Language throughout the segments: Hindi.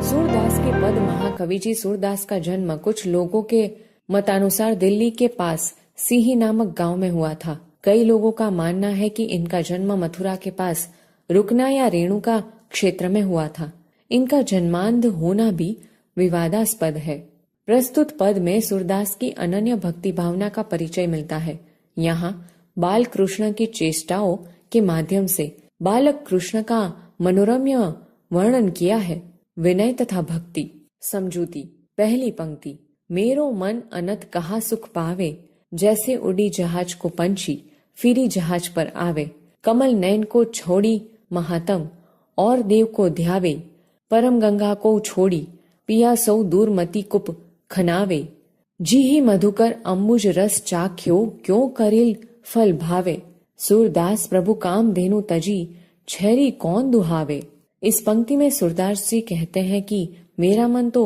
सूरदास के पद महाकवि जी सूरदास का जन्म कुछ लोगों के मतानुसार दिल्ली के पास सीही नामक गांव में हुआ था। कई लोगों का मानना है कि इनका जन्म मथुरा के पास रुकना या रेणुका क्षेत्र में हुआ था। इनका जन्मांध होना भी विवादास्पद है। प्रस्तुत पद में सूरदास की अनन्य भक्ति भावना का परिचय मिलता है। यहाँ बाल कृष्ण की चेष्टाओं के माध्यम से बालक कृष्ण का मनोरम्य वर्णन किया है। विनय तथा भक्ति। समझूती। पहली पंक्ति। मेरो मन अनत कहा सुख पावे, जैसे उड़ी जहाज को पंछी फिरी जहाज पर आवे। कमल नयन को छोड़ी महातम, और देव को ध्यावे। परम गंगा को छोड़ी पिया सौ दूर मति कुप खनावे। जी ही मधुकर अम्बुज रस चाख्यो, क्यों करिल फल भावे। सूरदास प्रभु काम धेनु तजी, छैरी कौन दुहावे। इस पंक्ति में सूरदास जी कहते हैं कि मेरा मन तो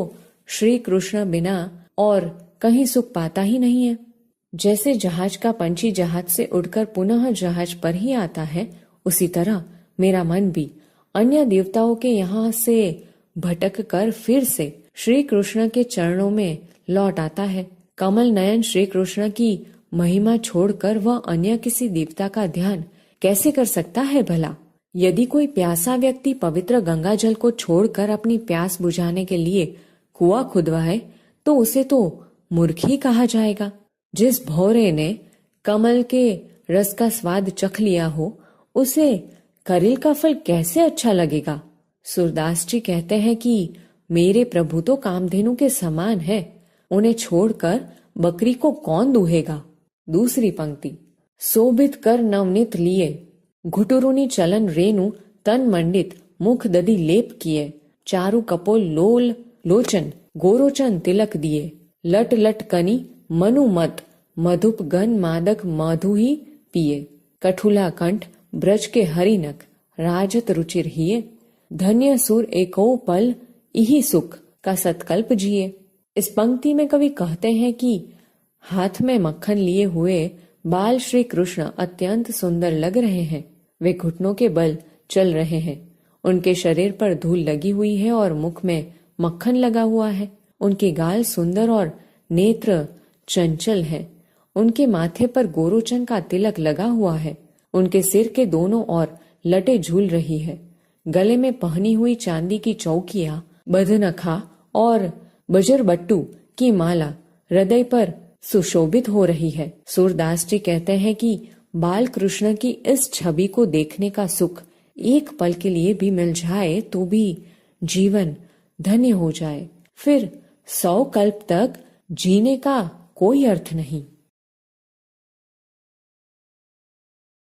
श्री कृष्ण बिना और कहीं सुख पाता ही नहीं है। जैसे जहाज का पंछी जहाज से उड़कर पुनः जहाज पर ही आता है, उसी तरह मेरा मन भी अन्य देवताओं के यहाँ से भटक कर फिर से श्री कृष्ण के चरणों में लौट आता है। कमल नयन श्री कृष्ण की महिमा छोड़कर वह अन्य किसी देवता का ध्यान कैसे कर सकता है भला। यदि कोई प्यासा व्यक्ति पवित्र गंगा जल को छोड़कर अपनी प्यास बुझाने के लिए कुआं खुदवाए तो उसे तो मूर्ख ही कहा जाएगा। जिस भौरे ने कमल के रस का स्वाद चख लिया हो, उसे करिल का फल कैसे अच्छा लगेगा। सूरदास जी कहते हैं कि मेरे प्रभु तो कामधेनु के समान है, उन्हें छोड़कर बकरी को कौन दूहेगा। दूसरी पंक्ति। शोभित कर नवनीत लिए, घुटुरुनी चलन रेणु तन मंडित, मुख दधि लेप किए। चारु कपोल लोल लोचन, गोरोचन तिलक दिए। लट लट कनी मनु मत, मधुप गन मादक मधु ही पिए। कठुला कंठ ब्रज के हरिनक, राजत रुचिर हिये। धन्य सुर एको पल इही सुख, का सत्कल्प जिए। इस पंक्ति में कवि कहते हैं कि हाथ में मक्खन लिए हुए बाल श्री कृष्ण अत्यंत सुंदर लग रहे हैं। वे घुटनों के बल चल रहे हैं। उनके शरीर पर धूल लगी हुई है और मुख में मक्खन लगा हुआ है। उनके गाल सुंदर और नेत्र चंचल है। उनके माथे पर गोरोचन का तिलक लगा हुआ है। उनके सिर के दोनों ओर लटे झूल रही है। गले में पहनी हुई चांदी की चौकियां, बधनखा और बजरबट्टू की माला हृदय पर सुशोभित हो रही है। सूरदास जी कहते हैं कि बाल कृष्ण की इस छवि को देखने का सुख एक पल के लिए भी मिल जाए तो भी जीवन धन्य हो जाए, फिर 100 कल्प तक जीने का कोई अर्थ नहीं।